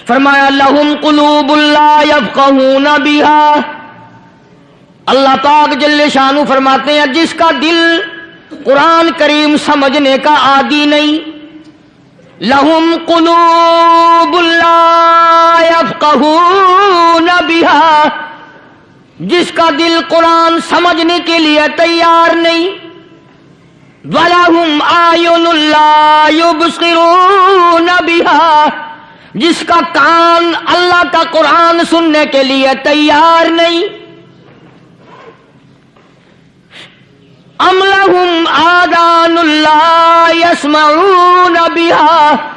فرمایا لہم قلوب لا یفقہون بہا، اللہ پاک جل شانہ فرماتے ہیں جس کا دل قرآن کریم سمجھنے کا عادی نہیں، لہم قلوب لا یفقہون بہا، جس کا دل قرآن سمجھنے کے لیے تیار نہیں، وَلَهُمْ أَعْيُنٌ لَا يُبْصِرُونَ بِهَا، جس کا کان اللہ کا قرآن سننے کے لیے تیار نہیں، أَمْ لَهُمْ آذَانٌ لَا يَسْمَعُونَ بِهَا،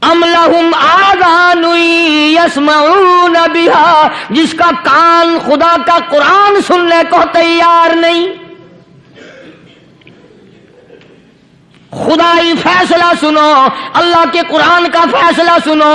ام لہم آذان یسمعون بها، جس کا کان خدا کا قرآن سننے کو تیار نہیں۔ خدائی فیصلہ سنو، اللہ کے قرآن کا فیصلہ سنو،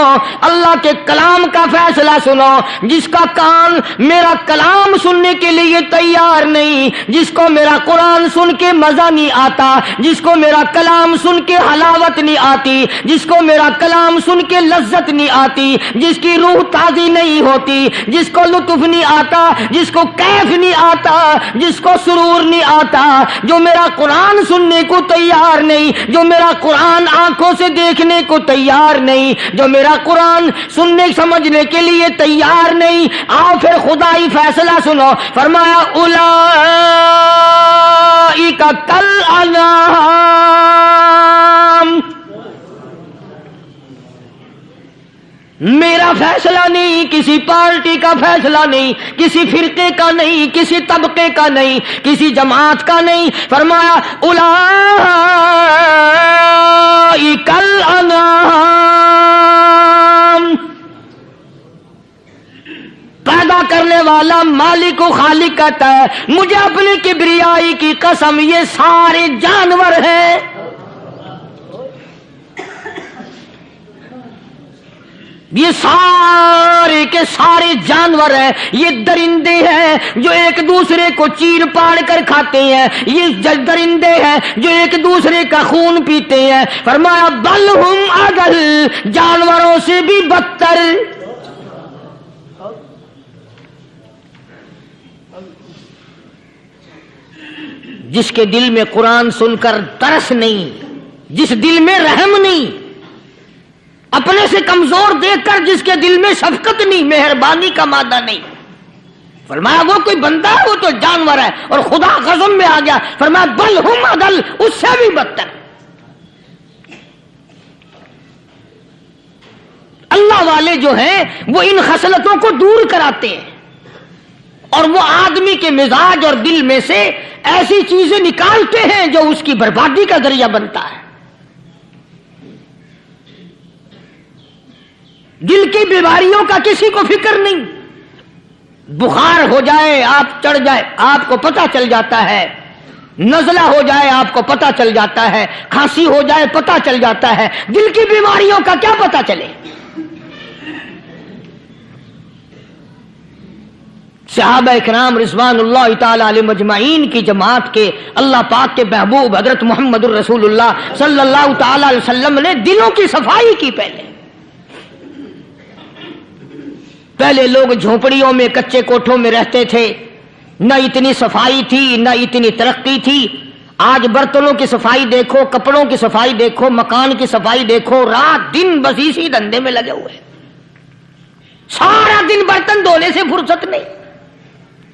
اللہ کے کلام کا فیصلہ سنو، جس کا کان میرا کلام سننے کے لیے تیار نہیں، جس کو میرا قرآن سن کے مزہ نہیں آتا، جس کو میرا کلام سن کے حلاوت نہیں آتی، جس کو میرا کلام سن کے لذت نہیں آتی، جس کی روح تازی نہیں ہوتی، جس کو لطف نہیں آتا، جس کو کیف نہیں آتا، جس کو سرور نہیں آتا، جو میرا قرآن سننے کو تیار نہیں، جو میرا قرآن آنکھوں سے دیکھنے کو تیار نہیں، جو میرا قرآن سننے سمجھنے کے لیے تیار نہیں، آؤ پھر خدائی فیصلہ سنو، فرمایا اولئک کالانعام، میرا فیصلہ نہیں، کسی پارٹی کا فیصلہ نہیں، کسی فرقے کا نہیں، کسی طبقے کا نہیں، کسی جماعت کا نہیں، فرمایا اولئک الانعام، پیدا کرنے والا مالک و خالق کہتا ہے مجھے اپنی کبریائی کی قسم یہ سارے جانور ہیں، یہ سارے کے سارے جانور ہیں، یہ درندے ہیں جو ایک دوسرے کو چیر پاڑ کر کھاتے ہیں، یہ درندے ہیں جو ایک دوسرے کا خون پیتے ہیں، فرمایا بل ہم اضل، جانوروں سے بھی بدتر۔ جس کے دل میں قرآن سن کر ترس نہیں، جس دل میں رحم نہیں، اپنے سے کمزور دیکھ کر جس کے دل میں شفقت نہیں، مہربانی کا مادہ نہیں، فرمایا وہ کوئی بندہ ہے، وہ تو جانور ہے، اور خدا غضب میں آ گیا، فرمایا بل ہم اضل، اس سے بھی بدتر۔ اللہ والے جو ہیں وہ ان خصلتوں کو دور کراتے ہیں، اور وہ آدمی کے مزاج اور دل میں سے ایسی چیزیں نکالتے ہیں جو اس کی بربادی کا ذریعہ بنتا ہے۔ دل کی بیماریوں کا کسی کو فکر نہیں، بخار ہو جائے آپ چڑھ جائے آپ کو پتہ چل جاتا ہے، نزلہ ہو جائے آپ کو پتہ چل جاتا ہے، کھانسی ہو جائے پتہ چل جاتا ہے، دل کی بیماریوں کا کیا پتہ چلے؟ صحابہ اکرام رضوان اللہ تعالی علیہم اجمعین کی جماعت کے اللہ پاک کے محبوب حضرت محمد الرسول اللہ صلی اللہ تعالی علیہ وسلم نے دلوں کی صفائی کی۔ پہلے لوگ جھونپڑیوں میں کچے کوٹھوں میں رہتے تھے، نہ اتنی صفائی تھی نہ اتنی ترقی تھی۔ آج برتنوں کی صفائی دیکھو، کپڑوں کی صفائی دیکھو، مکان کی صفائی دیکھو، رات دن بس اسی دھندے میں لگے ہوئے، سارا دن برتن دھونے سے فرصت نہیں،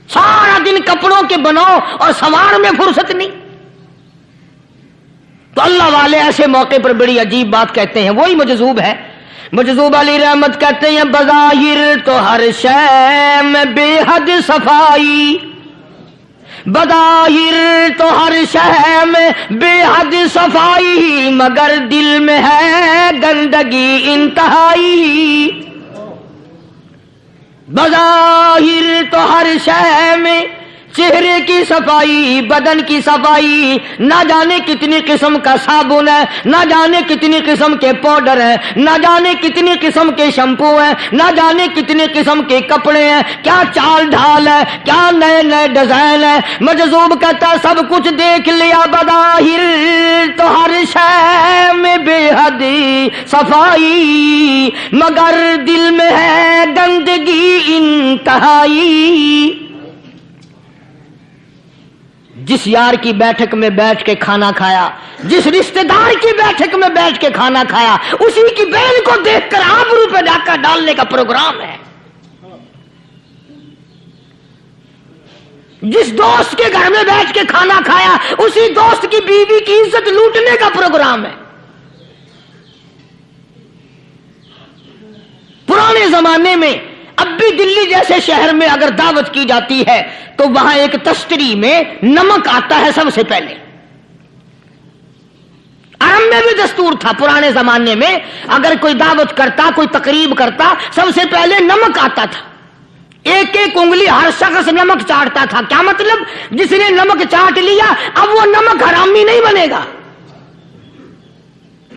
سارا دن کپڑوں کے بناؤ اور سنوار میں فرصت نہیں۔ تو اللہ والے ایسے موقع پر بڑی عجیب بات کہتے ہیں، وہی مجذوب ہے، مجذوب علی رحمت کہتے ہیں بظاہر تو ہر شے میں بے حد صفائی، بظاہر تو ہر شے میں بے حد صفائی، مگر دل میں ہے گندگی انتہائی، بظاہر تو ہر شے میں چہرے کی صفائی، بدن کی صفائی، نہ جانے کتنی قسم کا صابن ہے، نہ جانے کتنی قسم کے پاؤڈر ہے، نہ جانے کتنی قسم کے شیمپو ہیں، نہ جانے کتنی قسم کے کپڑے ہیں، کیا چال ڈھال ہے، کیا نئے نئے ڈیزائن ہے۔ مجذوب کہتا ہے سب کچھ دیکھ لیا بظاہر تو ہر شے میں بے حد صفائی، مگر دل میں ہے گندگی انتہائی۔ جس یار کی بیٹھک میں بیٹھ کے کھانا کھایا، جس رشتہ دار کی بیٹھک میں بیٹھ کے کھانا کھایا، اسی کی بہن کو دیکھ کر آبرو پہ ڈاکہ ڈالنے کا پروگرام ہے۔ جس دوست کے گھر میں بیٹھ کے کھانا کھایا، اسی دوست کی بیوی کی عزت لوٹنے کا پروگرام ہے۔ پرانے زمانے میں اب بھی دلی جیسے شہر میں اگر دعوت کی جاتی ہے تو وہاں ایک تشتری میں نمک آتا ہے سب سے پہلے۔ عرب میں بھی دستور تھا پرانے زمانے میں، اگر کوئی دعوت کرتا، کوئی تقریب کرتا، سب سے پہلے نمک آتا تھا۔ ایک ایک انگلی ہر شخص نمک چاٹتا تھا۔ کیا مطلب؟ جس نے نمک چاٹ لیا اب وہ نمک حرامی نہیں بنے گا۔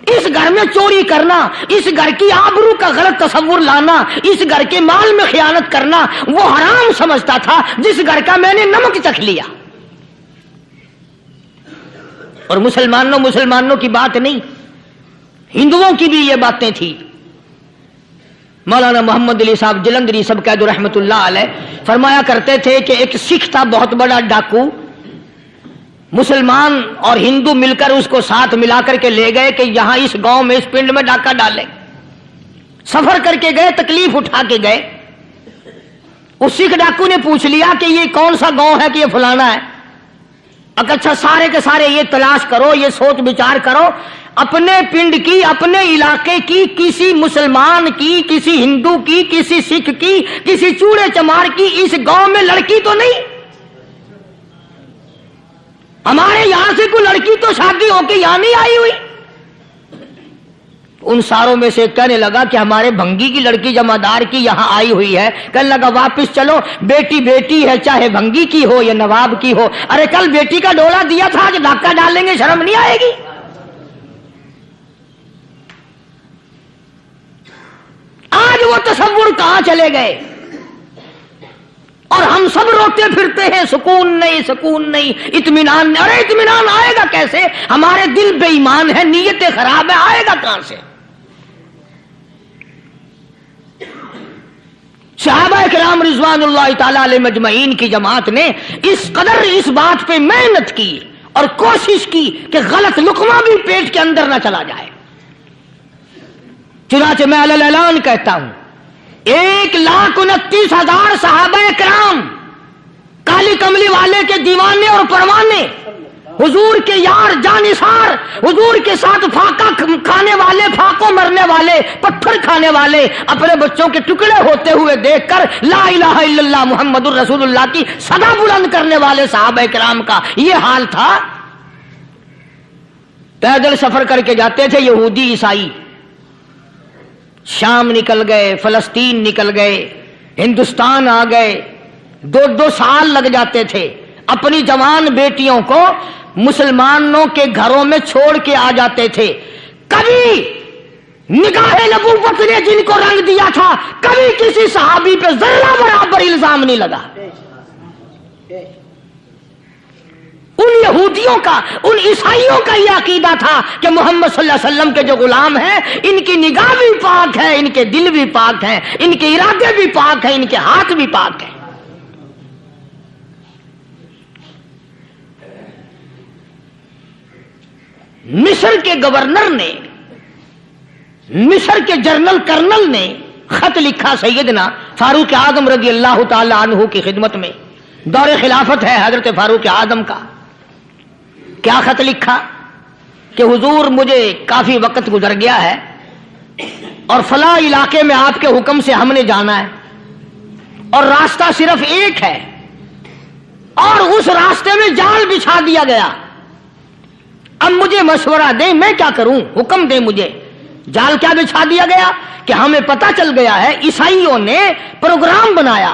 اس گھر میں چوری کرنا، اس گھر کی آبرو کا غلط تصور لانا، اس گھر کے مال میں خیانت کرنا وہ حرام سمجھتا تھا جس گھر کا میں نے نمک چکھ لیا۔ اور مسلمانوں کی بات نہیں، ہندوؤں کی بھی یہ باتیں تھی۔ مولانا محمد علی صاحب جلندری سب قید رحمت اللہ علیہ فرمایا کرتے تھے کہ ایک سکھ تھا بہت بڑا ڈاکو، مسلمان اور ہندو مل کر اس کو ساتھ ملا کر کے لے گئے کہ یہاں اس گاؤں میں، اس پنڈ میں ڈاکہ ڈالے۔ سفر کر کے گئے، تکلیف اٹھا کے گئے۔ اس سکھ ڈاکو نے پوچھ لیا کہ یہ کون سا گاؤں ہے کہ یہ فلانا ہے۔ اچھا سارے کے سارے یہ تلاش کرو، یہ سوچ بچار کرو، اپنے پنڈ کی، اپنے علاقے کی، کسی مسلمان کی، کسی ہندو کی، کسی سکھ کی، کسی چوڑے چمار کی اس گاؤں میں لڑکی تو نہیں؟ ہمارے یہاں سے کوئی لڑکی تو شادی ہو کے یہاں نہیں آئی ہوئی؟ ان ساروں میں سے کہنے لگا کہ ہمارے بھنگی کی لڑکی جمعدار کی یہاں آئی ہوئی ہے۔ کہنے لگا واپس چلو، بیٹی بیٹی ہے، چاہے بھنگی کی ہو یا نواب کی ہو۔ ارے کل بیٹی کا ڈولا دیا تھا، آج ڈاکہ ڈالیں گے، شرم نہیں آئے گی؟ آج وہ تصور کہاں چلے گئے؟ اور ہم سب روتے پھرتے ہیں سکون نہیں، سکون نہیں، اطمینان نہیں۔ ارے اطمینان آئے گا کیسے؟ ہمارے دل بے ایمان ہے، نیتیں خراب ہے، آئے گا کہاں سے؟ صحابہ کرام رضوان اللہ تعالی علیہ مجمعین کی جماعت نے اس قدر اس بات پہ محنت کی اور کوشش کی کہ غلط لقمہ بھی پیٹ کے اندر نہ چلا جائے۔ چنانچہ میں علی الاعلان کہتا ہوں 1,29,000 صحابہ کرام، کالی کملی والے کے دیوانے اور پروانے، حضور کے یار جانثار، حضور کے ساتھ فاقہ کھانے والے، فاقوں مرنے والے، پتھر کھانے والے، اپنے بچوں کے ٹکڑے ہوتے ہوئے دیکھ کر لا الہ الا اللہ محمد الرسول اللہ کی صدا بلند کرنے والے صحابہ کرام کا یہ حال تھا۔ پیدل سفر کر کے جاتے تھے یہودی عیسائی، شام نکل گئے، فلسطین نکل گئے، ہندوستان آ گئے، 2 سال لگ جاتے تھے۔ اپنی جوان بیٹیوں کو مسلمانوں کے گھروں میں چھوڑ کے آ جاتے تھے۔ کبھی نگاہ نبوت نے جن کو رنگ دیا تھا، کبھی کسی صحابی پہ ذرہ برابر الزام نہیں لگا۔ ان یہودیوں کا، ان عیسائیوں کا یہ عقیدہ تھا کہ محمد صلی اللہ علیہ وسلم کے جو غلام ہیں، ان کی نگاہ بھی پاک ہے، ان کے دل بھی پاک ہیں، ان کے ارادے بھی پاک ہیں، ان کے ہاتھ بھی پاک ہیں۔ مصر کے گورنر نے، مصر کے جنرل کرنل نے خط لکھا سیدنا فاروق اعظم رضی اللہ تعالی عنہ کی خدمت میں۔ دور خلافت ہے حضرت فاروق اعظم کا۔ کیا خط لکھا کہ حضور مجھے کافی وقت گزر گیا ہے اور فلاں علاقے میں آپ کے حکم سے ہم نے جانا ہے اور راستہ صرف ایک ہے اور اس راستے میں جال بچھا دیا گیا۔ اب مجھے مشورہ دیں میں کیا کروں، حکم دیں مجھے۔ جال کیا بچھا دیا گیا کہ ہمیں پتہ چل گیا ہے عیسائیوں نے پروگرام بنایا،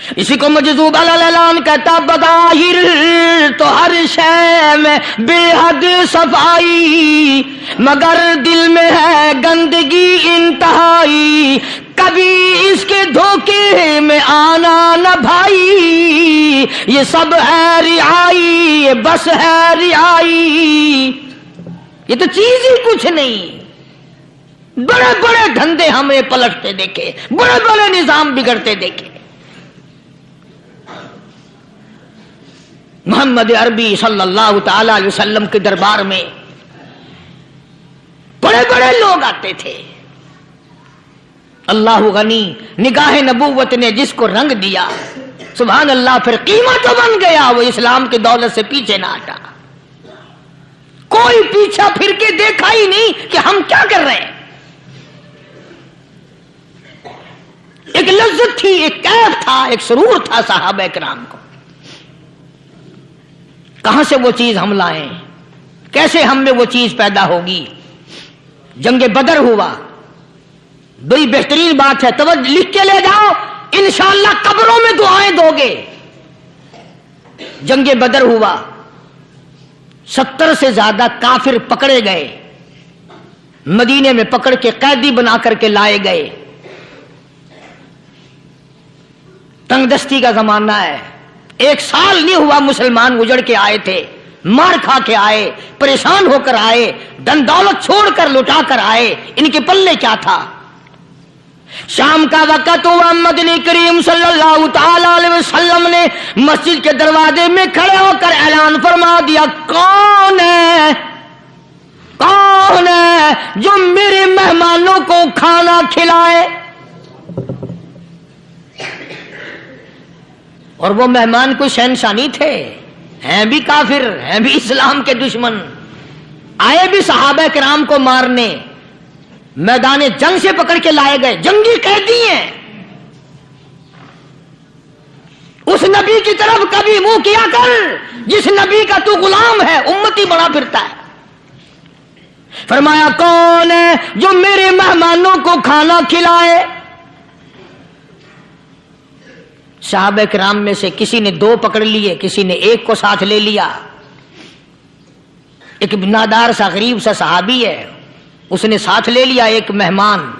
اسی کو مجذوب الالان کہتا بظاہر تو ہر شے میں بے حد صفائی، مگر دل میں ہے گندگی انتہائی، کبھی اس کے دھوکے میں آنا نہ بھائی، یہ سب ہے رعائی، یہ بس ہے رعائی، یہ تو چیز ہی کچھ نہیں۔ بڑے بڑے دھندے ہمیں پلٹتے دیکھے، بڑے بڑے نظام بگڑتے دیکھے۔ محمد عربی صلی اللہ تعالی علیہ وسلم کے دربار میں بڑے بڑے لوگ آتے تھے۔ اللہ غنی، نگاہ نبوت نے جس کو رنگ دیا، سبحان اللہ، پھر قیمت تو بن گیا، وہ اسلام کی دولت سے پیچھے نہ ہٹا۔ کوئی پیچھا پھر کے دیکھا ہی نہیں کہ ہم کیا کر رہے ہیں۔ ایک لذت تھی، ایک کیف تھا، ایک سرور تھا صحابہ کرام کو۔ کہاں سے وہ چیز ہم لائیں، کیسے ہم میں وہ چیز پیدا ہوگی؟ جنگ بدر ہوا، بڑی بہترین بات ہے، توجہ لکھ کے لے جاؤ، انشاءاللہ قبروں میں دعائیں دو گے۔ جنگ بدر ہوا، 70 سے زیادہ کافر پکڑے گئے، مدینے میں پکڑ کے قیدی بنا کر کے لائے گئے۔ تنگ دستی کا زمانہ ہے، 1 سال نہیں ہوا مسلمان اجڑ کے آئے تھے، مار کھا کے آئے، پریشان ہو کر آئے، دن دولت چھوڑ کر لٹا کر آئے، ان کے پلے کیا تھا؟ شام کا وقت ہوا، مدنی کریم صلی اللہ تعالی علیہ وسلم نے مسجد کے دروازے میں کھڑے ہو کر اعلان فرما دیا، کون ہے جو میرے مہمانوں کو کھانا کھلائے؟ اور وہ مہمان کوئی شہنشاہ نہیں تھے، ہیں بھی کافر، ہیں بھی اسلام کے دشمن، آئے بھی صحابہ کرام کو مارنے، میدان جنگ سے پکڑ کے لائے گئے، جنگی قیدی ہیں۔ اس نبی کی طرف کبھی منہ کیا کر جس نبی کا تو غلام ہے، امتی بنا پھرتا ہے۔ فرمایا کون ہے جو میرے مہمانوں کو کھانا کھلائے؟ صحابہ کرام میں سے کسی نے 2 پکڑ لیے، کسی نے 1 کو ساتھ لے لیا۔ ایک نادار سا غریب سا صحابی ہے، اس نے ساتھ لے لیا ایک مہمان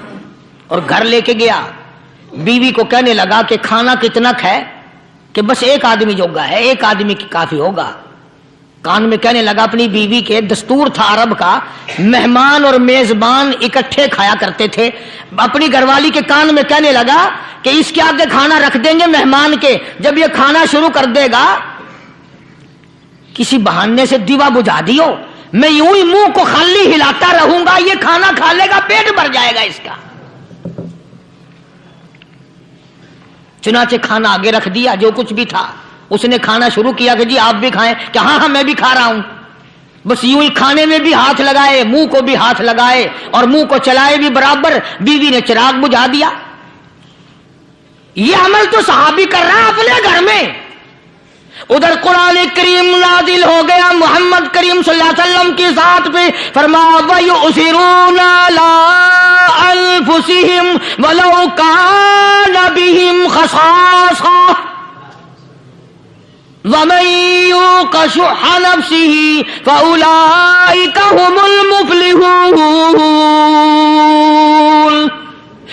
اور گھر لے کے گیا، بیوی کو کہنے لگا کہ کھانا کتنا ہے، کہ بس 1 آدمی جوگا ہے، 1 آدمی کی کافی ہوگا۔ کان میں کہنے لگا اپنی بیوی کے، دستور تھا عرب کا، مہمان اور میزبان اکٹھے کھایا کرتے تھے۔ اپنی گھر والی کے کان میں کہنے لگا کہ اس کے آگے کھانا رکھ دیں گے مہمان کے، جب یہ کھانا شروع کر دے گا کسی بہانے سے دیوا بجھا دیو، میں یوں ہی منہ کو خالی ہلاتا رہوں گا، یہ کھانا کھا لے گا، پیٹ بھر جائے گا اس کا۔ چنانچہ کھانا آگے رکھ دیا، جو کچھ بھی تھا، اس نے کھانا شروع کیا کہ جی آپ بھی کھائیں، کہ ہاں میں بھی کھا رہا ہوں۔ بس یوں ہی کھانے میں بھی ہاتھ لگائے، منہ کو بھی ہاتھ لگائے اور منہ کو چلائے بھی برابر، بیوی نے چراغ بجھا دیا۔ یہ عمل تو صحابی کر رہا ہے اپنے گھر میں۔ ادھر قرآن کریم نازل ہو گیا محمد کریم صلی اللہ علیہ وسلم کی ذات پہ، فرمایا وَيُؤْثِرُونَ عَلَىٰ أَنفُسِهِمْ وَلَوْ كَانَ بِهِمْ خَصَاصَةٌ وَمَن يُوقَ شُحَّ نَفْسِهِ فَأُولَٰئِكَ هُمُ الْمُفْلِحُونَ۔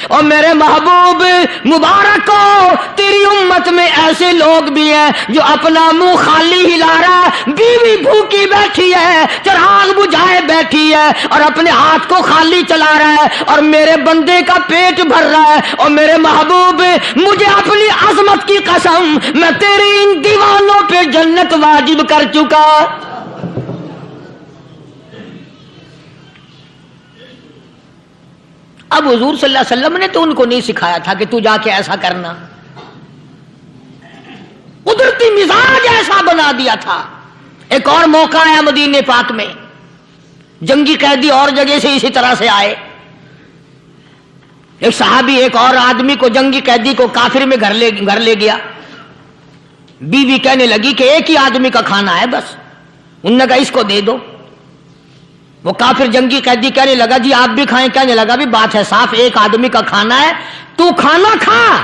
اور میرے محبوب مبارک ہو، تیری امت میں ایسے لوگ بھی ہیں جو اپنا منہ خالی ہلا رہا ہے، بیوی بھوکی بیٹھی ہے، چراغ بجھائے بیٹھی ہے اور اپنے ہاتھ کو خالی چلا رہا ہے، اور میرے بندے کا پیٹ بھر رہا ہے۔ اور میرے محبوب مجھے اپنی عظمت کی قسم، میں تیرے ان دیوانوں پہ جنت واجب کر چکا۔ اب حضور صلی اللہ علیہ وسلم نے تو ان کو نہیں سکھایا تھا کہ تو جا کے ایسا کرنا، قدرتی مزاج ایسا بنا دیا تھا۔ ایک اور موقع آیا مدینے پاک میں، جنگی قیدی اور جگہ سے اسی طرح سے آئے، ایک صحابی ایک اور آدمی کو، جنگی قیدی کو کافر میں گھر لے گیا۔ بیوی کہنے لگی کہ 1 ہی آدمی کا کھانا ہے بس، انہوں نے کہا اس کو دے دو۔ وہ کافر جنگی قیدی کہنے لگا جی آپ بھی کھائیں، کہنے لگا بھی بات ہے صاف، 1 آدمی کا کھانا ہے، تو کھانا کھا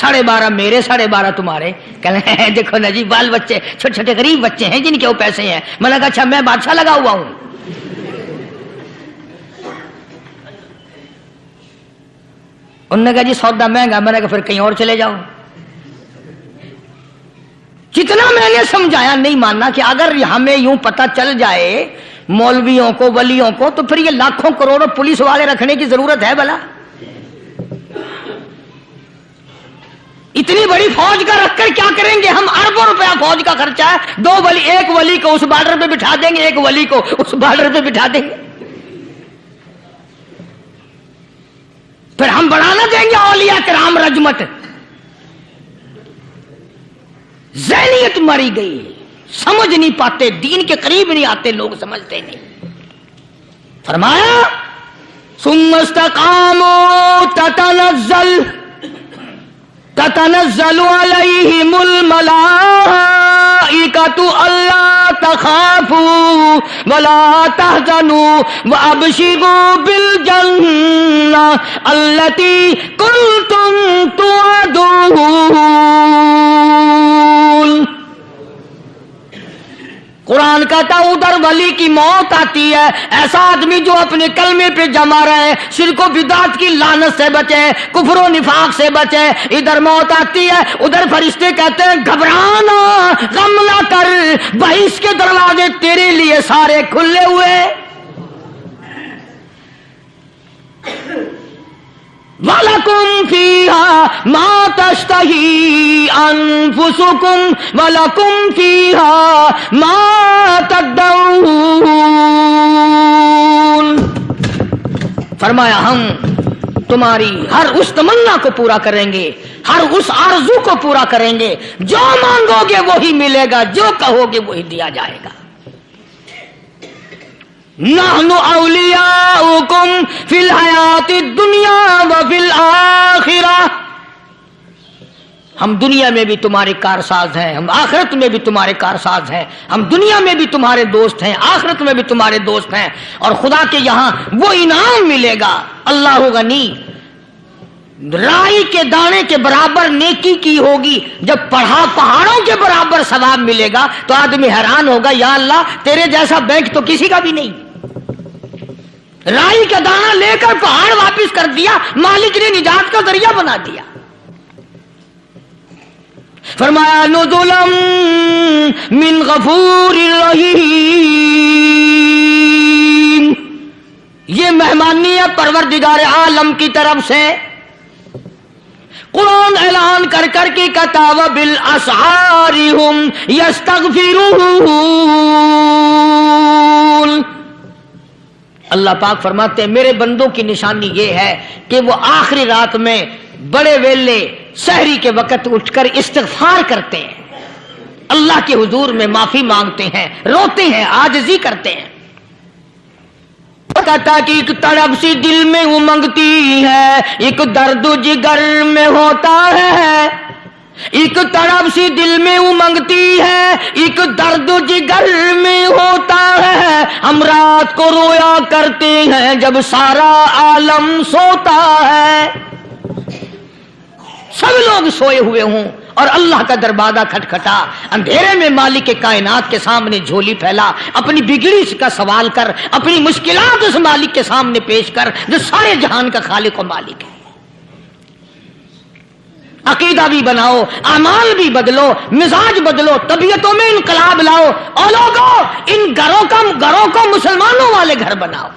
12.5 میرے 12.5 تمہارے. کہنے دیکھو نا جی بال بچے چھوٹے چھوٹے غریب بچے ہیں جن کے وہ پیسے ہیں. میں نے کہا اچھا میں بادشاہ لگا ہوا ہوں. انہوں نے کہا جی سودا مہنگا. میں نے کہا پھر کہیں اور چلے جاؤ. جتنا میں نے سمجھایا نہیں ماننا کہ اگر ہمیں یوں پتہ چل جائے مولویوں کو ولیوں کو تو پھر یہ لاکھوں کروڑوں پولیس والے رکھنے کی ضرورت ہے بھلا؟ اتنی بڑی فوج کا رکھ کر کیا کریں گے ہم؟ اربوں روپیہ فوج کا خرچہ ہے. 2 ولی، ایک ولی کو اس بارڈر پہ بٹھا دیں گے، ایک ولی کو اس بارڈر پہ بٹھا دیں گے. پھر ہم بڑھانا دیں گے اولیاء کرام رجمت. ذہنیت ماری گئی، سمجھ نہیں پاتے، دین کے قریب نہیں آتے لوگ، سمجھتے نہیں. فرمایا ثم استقاموا تتنزل علیہم الملائکۃ الا تخافوا ولا تحزنوا وابشروا بالجنہ التی کنتم توعدون. قرآن کہتا ہے ادھر ولی کی موت آتی ہے، ایسا آدمی جو اپنے کلمے پہ جمع رہے، شرک و بدعت کی لعنت سے بچے، کفر و نفاق سے بچے. ادھر موت آتی ہے، ادھر فرشتے کہتے ہیں گھبرانا، غم نہ کر، بہشت کے دروازے تیرے لیے سارے کھلے ہوئے. وَلَكُمْ فِيهَا مَا تَشْتَهِي أَنفُسُكُمْ وَلَكُمْ فِيهَا مَا تَدَّعُونَ. فرمایا ہم تمہاری ہر اس تمنا کو پورا کریں گے، ہر اس آرزو کو پورا کریں گے. جو مانگو گے وہی ملے گا، جو کہو گے وہی دیا جائے گا. نحن اولیاؤکم فی الحیات الدنیا وفی الآخرہ. ہم دنیا میں بھی تمہارے کارساز ہیں، ہم آخرت میں بھی تمہارے کارساز ہیں. ہم دنیا میں بھی تمہارے دوست ہیں، آخرت میں بھی تمہارے دوست ہیں. اور خدا کے یہاں وہ انعام ملے گا. اللہ غنی، رائی کے دانے کے برابر نیکی کی ہوگی، جب پہاڑوں کے برابر ثواب ملے گا تو آدمی حیران ہوگا، یا اللہ تیرے جیسا بینک تو کسی کا بھی نہیں. رائی کا دانہ لے کر پہاڑ واپس کر دیا، مالک نے نجات کا ذریعہ بنا دیا. فرمایا نزلا من غفور رحیم. یہ مہمانی ہے پروردگار عالم کی طرف سے. قرآن اعلان کر کر کے کہتا وبالاسحار هم یستغفرون. اللہ پاک فرماتے ہیں میرے بندوں کی نشانی یہ ہے کہ وہ آخری رات میں بڑے ویلے سحری کے وقت اٹھ کر استغفار کرتے ہیں، اللہ کے حضور میں معافی مانگتے ہیں، روتے ہیں، عاجزی کرتے ہیں. کہتا کہ ایک تڑپ سی دل میں امنگتی ہے، ایک درد جگر میں ہوتا ہے. ایک تڑپ سی دل میں امنگتی ہے، ایک درد جگر میں ہوتا ہے. ہم رات کو رویا کرتے ہیں جب سارا عالم سوتا ہے. سب لوگ سوئے ہوئے ہوں اور اللہ کا دروازہ کھٹکھٹا، اندھیرے میں مالک کائنات کے سامنے جھولی پھیلا، اپنی بگڑی کا سوال کر، اپنی مشکلات اس مالک کے سامنے پیش کر جو سارے جہان کا خالق و مالک ہے. عقیدہ بھی بناؤ، اعمال بھی بدلو، مزاج بدلو، طبیعتوں میں انقلاب لاؤ. اور لوگوں ان گھروں کو مسلمانوں والے گھر بناؤ.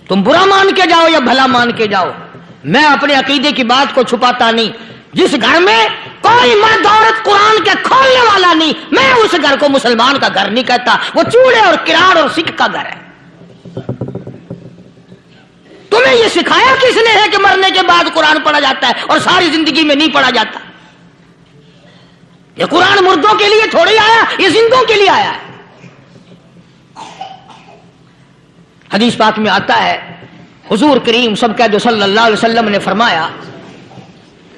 تم برا مان کے جاؤ یا بھلا مان کے جاؤ، میں اپنے عقیدے کی بات کو چھپاتا نہیں. جس گھر میں کوئی مرد عورت قرآن کے کھولنے والا نہیں، میں اس گھر کو مسلمان کا گھر نہیں کہتا. وہ چوڑے اور کراڑ اور سکھ کا گھر ہے. تمہیں یہ سکھایا کس نے ہے کہ مرنے کے بعد قرآن پڑھا جاتا ہے اور ساری زندگی میں نہیں پڑھا جاتا؟ یہ قرآن مردوں کے لیے تھوڑی آیا، یہ زندوں کے لیے آیا ہے. حدیث پاک میں آتا ہے حضور کریم سب کہہ دو صلی اللہ علیہ وسلم نے فرمایا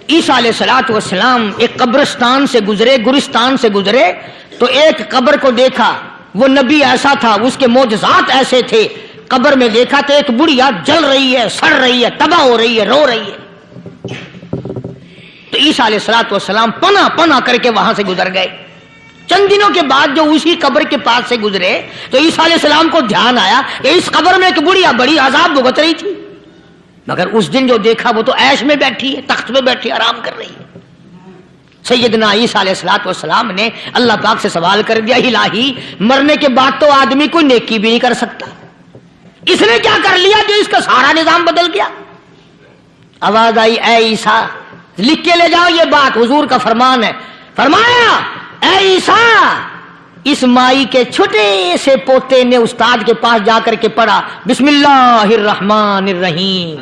عیسیٰ علیہ الصلوۃ والسلام ایک قبرستان سے گزرے، گورستان سے گزرے تو ایک قبر کو دیکھا. وہ نبی ایسا تھا، اس کے معجزات ایسے تھے. قبر میں دیکھا تو ایک بڑھیا جل رہی ہے، سڑ رہی ہے، تباہ ہو رہی ہے، رو رہی ہے. تو عیسیٰ علیہ السلام پناہ پناہ کر کے وہاں سے گزر گئے. چند دنوں کے بعد جو اسی قبر کے پاس سے گزرے تو عیسیٰ علیہ السلام کو دھیان آیا کہ اس قبر میں ایک بڑھیا بڑی عذاب بھگت رہی تھی، مگر اس دن جو دیکھا وہ تو عیش میں بیٹھی ہے، تخت میں بیٹھی آرام کر رہی ہے. سیدنا عیسیٰ علیہ السلام نے اللہ پاک سے سوال کر دیا، الہی مرنے کے بعد تو آدمی کوئی نیکی بھی نہیں کر سکتا، اس نے کیا کر لیا جو اس کا سارا نظام بدل گیا؟ آواز آئی، اے عیسیٰ لکھ کے لے جاؤ، یہ بات حضور کا فرمان ہے. فرمایا، اے عیسیٰ اس مائی کے چھوٹے سے پوتے نے استاد کے پاس جا کر کے پڑھا بسم اللہ الرحمن الرحیم.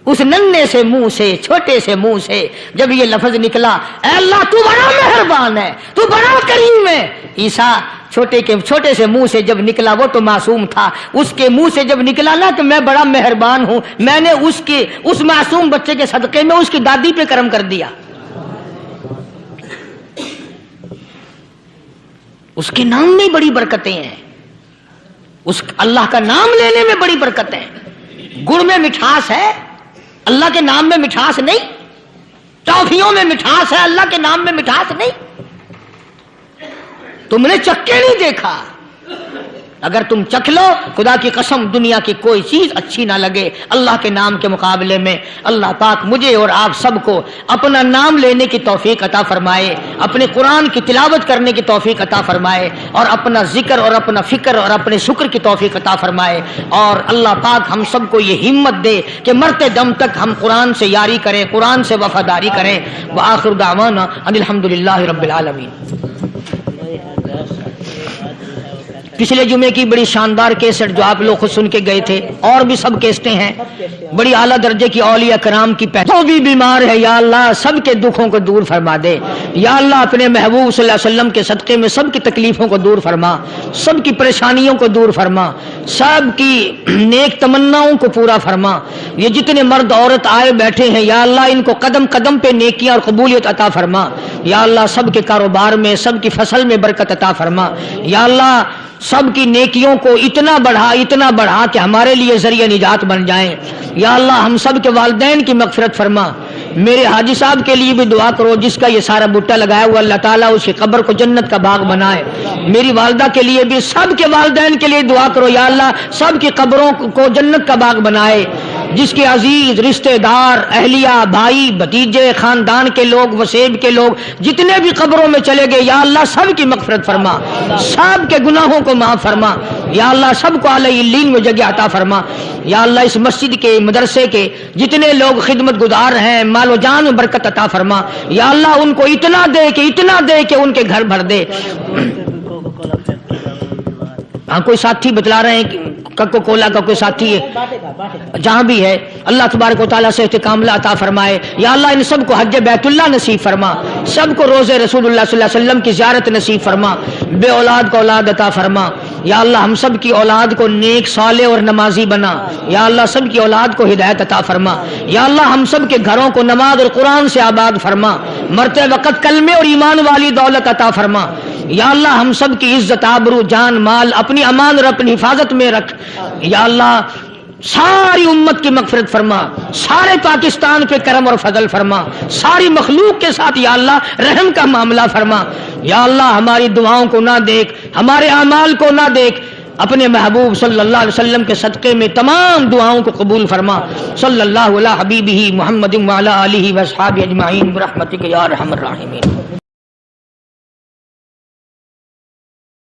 اس ننھے سے منہ سے، چھوٹے سے منہ سے جب یہ لفظ نکلا، اے اللہ تو بڑا مہربان ہے، تو بڑا کریم ہے. عیسیٰ چھوٹے سے منہ سے جب نکلا، وہ تو معصوم تھا، اس کے منہ سے جب نکلا نا تو میں بڑا مہربان ہوں، میں نے اس معصوم بچے کے صدقے میں اس کی دادی پہ کرم کر دیا. اس کے نام میں بڑی برکتیں ہیں، اس اللہ کا نام لینے میں بڑی برکتیں ہیں. گڑ میں مٹھاس ہے، اللہ کے نام میں مٹھاس نہیں. ٹافیوں میں مٹھاس ہے، اللہ کے نام میں مٹھاس نہیں. تم نے چکھ کے نہیں دیکھا، اگر تم چکھ لو خدا کی قسم دنیا کی کوئی چیز اچھی نہ لگے اللہ کے نام کے مقابلے میں. اللہ پاک مجھے اور آپ سب کو اپنا نام لینے کی توفیق عطا فرمائے، اپنے قرآن کی تلاوت کرنے کی توفیق عطا فرمائے، اور اپنا ذکر اور اپنا فکر اور اپنے شکر کی توفیق عطا فرمائے. اور اللہ پاک ہم سب کو یہ ہمت دے کہ مرتے دم تک ہم قرآن سے یاری کریں، قرآن سے وفاداری کریں. وآخر دعوانا ان الحمدللہ رب العالمین. پچھلے جمعے کی بڑی شاندار کیسٹ جو آپ لوگ خود سن کے گئے تھے، اور بھی سب کیسٹیں ہیں، بڑی اعلیٰ درجے کی اولیاء کرام کی جو بھی بیمار ہے یا اللہ سب کے دکھوں کو دور فرما دے. یا اللہ اپنے محبوب صلی اللہ علیہ وسلم کے صدقے میں سب کی تکلیفوں کو دور فرما، سب کی پریشانیوں کو دور فرما، سب کی نیک تمناؤں کو پورا فرما. یہ جتنے مرد عورت آئے بیٹھے ہیں یا اللہ ان کو قدم قدم پہ نیکیاں اور قبولیت عطا فرما. یا اللہ سب کے کاروبار میں، سب کی فصل میں برکت عطا فرما. یا اللہ سب کی نیکیوں کو اتنا بڑھا کہ ہمارے لیے ذریعہ نجات بن جائیں. یا اللہ ہم سب کے والدین کی مغفرت فرما. میرے حاجی صاحب کے لیے بھی دعا کرو جس کا یہ سارا بٹا لگایا ہوا، اللہ تعالیٰ اس کی قبر کو جنت کا باغ بنائے. میری والدہ کے لیے بھی، سب کے والدین کے لیے دعا کرو یا اللہ سب کی قبروں کو جنت کا باغ بنائے. جس کے عزیز رشتہ دار، اہلیہ، بھائی، بھتیجے، خاندان کے لوگ، وسیب کے لوگ جتنے بھی قبروں میں چلے گئے یا اللہ سب کی مغفرت فرما، سب کے گناہوں کو معاف فرما. یا اللہ سب کو اعلی علین میں جگہ عطا فرما. یا اللہ اس مسجد کے، مدرسے کے جتنے لوگ خدمت گزار ہیں مال و جان میں برکت عطا فرما. یا اللہ ان کو اتنا دے کہ ان کے گھر بھر دے. ہاں کوئی ساتھی بتلا رہے ہیں کوکو کولا کا کوئی ساتھی ہے جہاں بھی ہے، اللہ تبارک و تعالیٰ سے استقامت عطا فرمائے. یا اللہ ان سب کو حج بیت اللہ نصیب فرما، سب کو روزے رسول اللہ صلی اللہ علیہ وسلم کی زیارت نصیب فرما. بے اولاد کو اولاد عطا فرما. یا اللہ ہم سب کی اولاد کو نیک، صالح اور نمازی بنا. یا اللہ سب کی اولاد کو ہدایت عطا فرما. یا اللہ ہم سب کے گھروں کو نماز اور قرآن سے آباد فرما. مرتے وقت کلمے اور ایمان والی دولت عطا فرما. یا اللہ ہم سب کی عزت، آبرو، جان، مال اپنی امان اور اپنی حفاظت میں رکھ. یا اللہ ساری امت کی مغفرت فرما، سارے پاکستان پہ کرم اور فضل فرما، ساری مخلوق کے ساتھ یا اللہ رحم کا معاملہ فرما. یا اللہ ہماری دعاؤں کو نہ دیکھ، ہمارے اعمال کو نہ دیکھ، اپنے محبوب صلی اللہ علیہ وسلم کے صدقے میں تمام دعاؤں کو قبول فرما. صلی اللہ علی حبیبہ محمد وعلی آلہ واصحابہ اجمعین برحمتک یا ارحم الراحمین.